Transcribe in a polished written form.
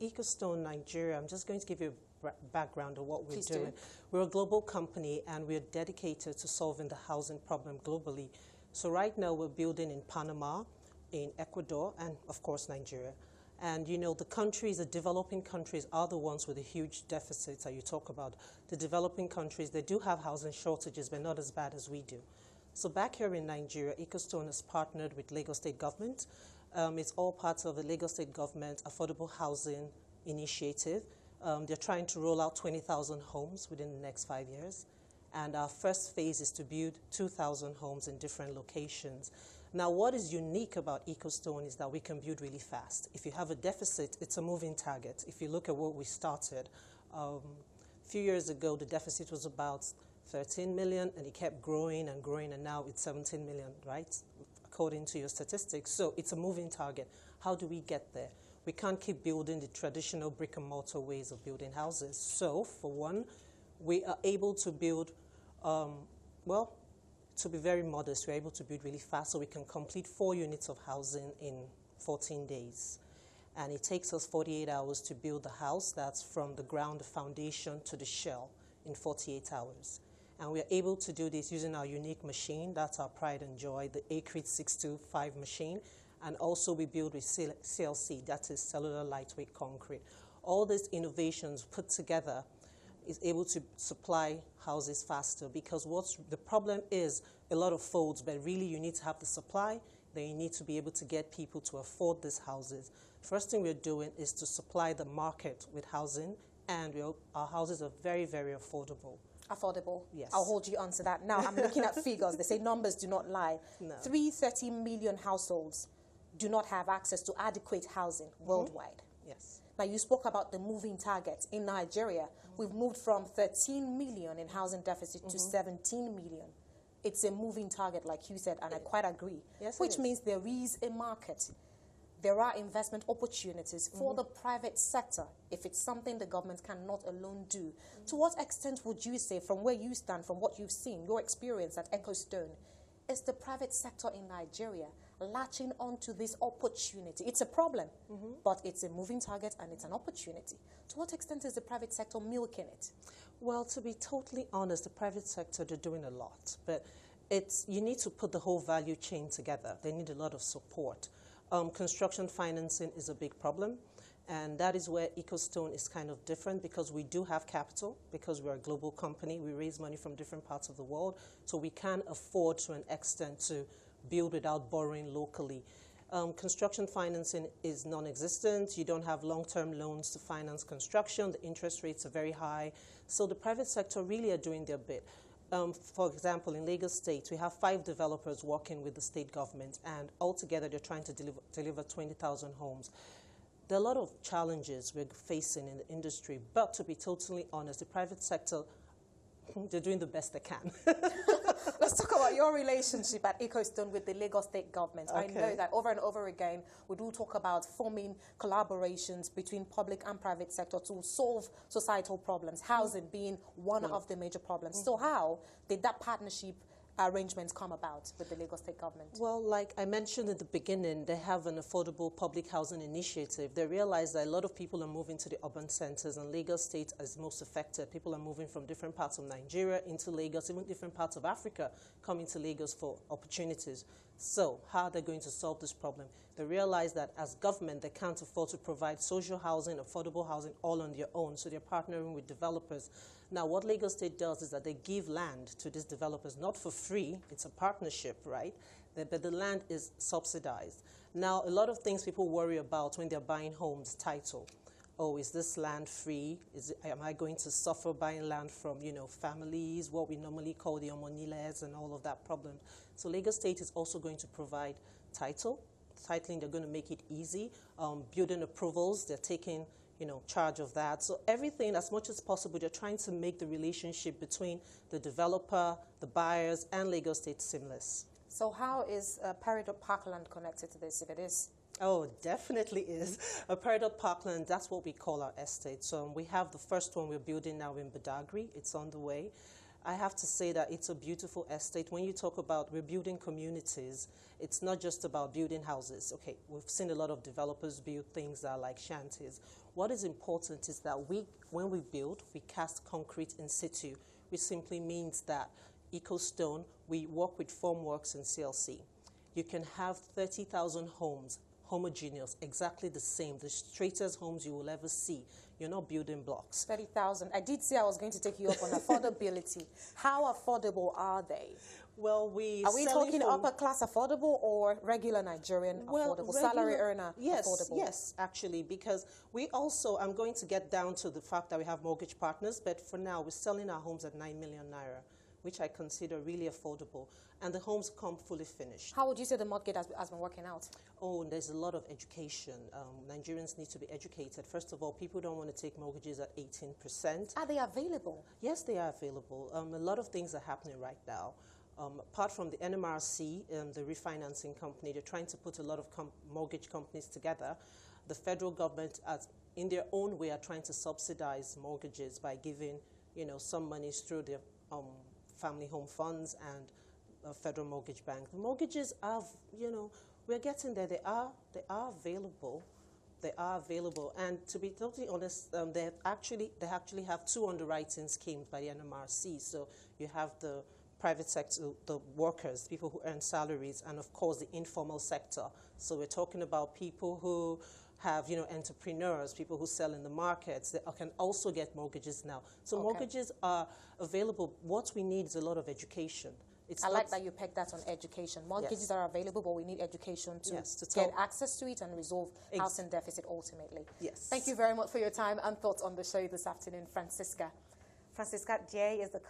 Echostone Nigeria, I'm just going to give you a background of what we're Please doing. do. We're a global company and we're dedicated to solving the housing problem globally. So right now we're building in Panama, in Ecuador, and of course Nigeria. And you know, the countries, the developing countries are the ones with the huge deficits that you talk about. The developing countries, they do have housing shortages, but not as bad as we do. So back here in Nigeria, Echostone has partnered with Lagos State Government. It's all part of the Lagos State Government Affordable Housing Initiative. They're trying to roll out 20,000 homes within the next 5 years. And our first phase is to build 2,000 homes in different locations. Now, what is unique about Echostone is that we can build really fast. If you have a deficit, it's a moving target. If you look at what we started, a few years ago, the deficit was about 13 million, and it kept growing and growing, and now it's 17 million, right? According to your statistics. So it's a moving target. How do we get there? We can't keep building the traditional brick and mortar ways of building houses. So, for one, we are able to build, well, to be very modest, we're able to build really fast, so we can complete 4 units of housing in 14 days. And it takes us 48 hours to build the house. That's from the ground, the foundation, to the shell in 48 hours. And we're able to do this using our unique machine. That's our pride and joy, the Acrete 625 machine. And also we build with CLC, that is cellular lightweight concrete. All these innovations put together is able to supply houses faster, because what's the problem is a lot of folds, but really you need to have the supply, then you need to be able to get people to afford these houses. First thing we're doing is to supply the market with housing, and our houses are very, very affordable. Affordable? Yes. I'll hold you on to that. Now, I'm looking at figures. They say numbers do not lie. No. 330 million households do not have access to adequate housing worldwide. Yes. Now, you spoke about the moving target. In Nigeria, we've moved from 13 million in housing deficit to 17 million. It's a moving target, like you said, and I quite agree. Yes, which means there is a market. There are investment opportunities for the private sector if it's something the government cannot alone do. To what extent would you say, from where you stand, from what you've seen, your experience at Echostone, is the private sector in Nigeria latching onto this opportunity? It's a problem, but it's a moving target and it's an opportunity. To what extent is the private sector milking it? Well, to be totally honest, the private sector, they're doing a lot, but you need to put the whole value chain together. They need a lot of support. Construction financing is a big problem, and that is where Echostone is kind of different, because we do have capital, because we're a global company. We raise money from different parts of the world, so we can afford to an extent to build without borrowing locally. Construction financing is non-existent. You don't have long-term loans to finance construction. The interest rates are very high. So the private sector really are doing their bit. For example, in Lagos State, we have 5 developers working with the state government, and altogether they're trying to deliver 20,000 homes. There are a lot of challenges we're facing in the industry, but to be totally honest, the private sector, they're doing the best they can. Let's talk about your relationship at Echostone with the Lagos State Government. Okay. I know that over and over again, we do talk about forming collaborations between public and private sector to solve societal problems, housing being one of the major problems. So how did that partnership arrangements come about with the Lagos State Government? Well, like I mentioned at the beginning, they have an affordable public housing initiative. They realize that a lot of people are moving to the urban centers, and Lagos State is most affected. People are moving from different parts of Nigeria into Lagos, even different parts of Africa coming to Lagos for opportunities. So how are they going to solve this problem? They realize that as government, they can't afford to provide social housing, affordable housing all on their own, so they're partnering with developers. Now, what Lagos State does is that they give land to these developers, not for free, it's a partnership, right? But the land is subsidized. Now, a lot of things people worry about when they're buying homes, title. Oh, is this land free? Am I going to suffer buying land from, families, what we normally call the omoniles and all of that problem? So Lagos State is also going to provide title. Titling, they're going to make it easy. Building approvals, they're taking charge of that. So everything, as much as possible, they're trying to make the relationship between the developer, the buyers, and Lagos State seamless. So how is Peridot Parkland connected to this, if it is? Oh, definitely is. Peridot Parkland, that's what we call our estate. So we have the first one we're building now in Badagry. It's on the way. I have to say that it's a beautiful estate. When you talk about rebuilding communities, it's not just about building houses. Okay, we've seen a lot of developers build things that are like shanties. What is important is that when we build, we cast concrete in situ, which simply means that Echostone, we work with formworks and CLC. You can have 30,000 homes, homogeneous, exactly the same, the straightest homes you will ever see. You're not building blocks. 30,000. I did say I was going to take you up on affordability. How affordable are they? Well, are we talking upper class affordable or regular Nigerian affordable, salary earner affordable? Yes, actually, because we also, I'm going to get down to the fact that we have mortgage partners, but for now, we're selling our homes at 9 million naira, which I consider really affordable. And the homes come fully finished. How would you say the mortgage has been working out? Oh, there's a lot of education. Nigerians need to be educated. First of all, people don't want to take mortgages at 18%. Are they available? Yes, they are available. A lot of things are happening right now. Apart from the NMRC, the refinancing company, they're trying to put a lot of mortgage companies together. The federal government, in their own way, are trying to subsidize mortgages by giving, some monies through their family home funds and Federal Mortgage Bank. The mortgages are, we're getting there. They are available. They are available. And to be totally honest, they actually have 2 underwriting schemes by the NMRC. So you have the private sector, the workers, people who earn salaries, and of course the informal sector. So we're talking about people who have, entrepreneurs, people who sell in the markets. They can also get mortgages now. So mortgages are available. What we need is a lot of education. I like that you pegged that on education. Mortgages are available, but we need education to get access to it and resolve housing deficit ultimately. Yes. Thank you very much for your time and thoughts on the show this afternoon, Francisca. Francisca Dyegh is the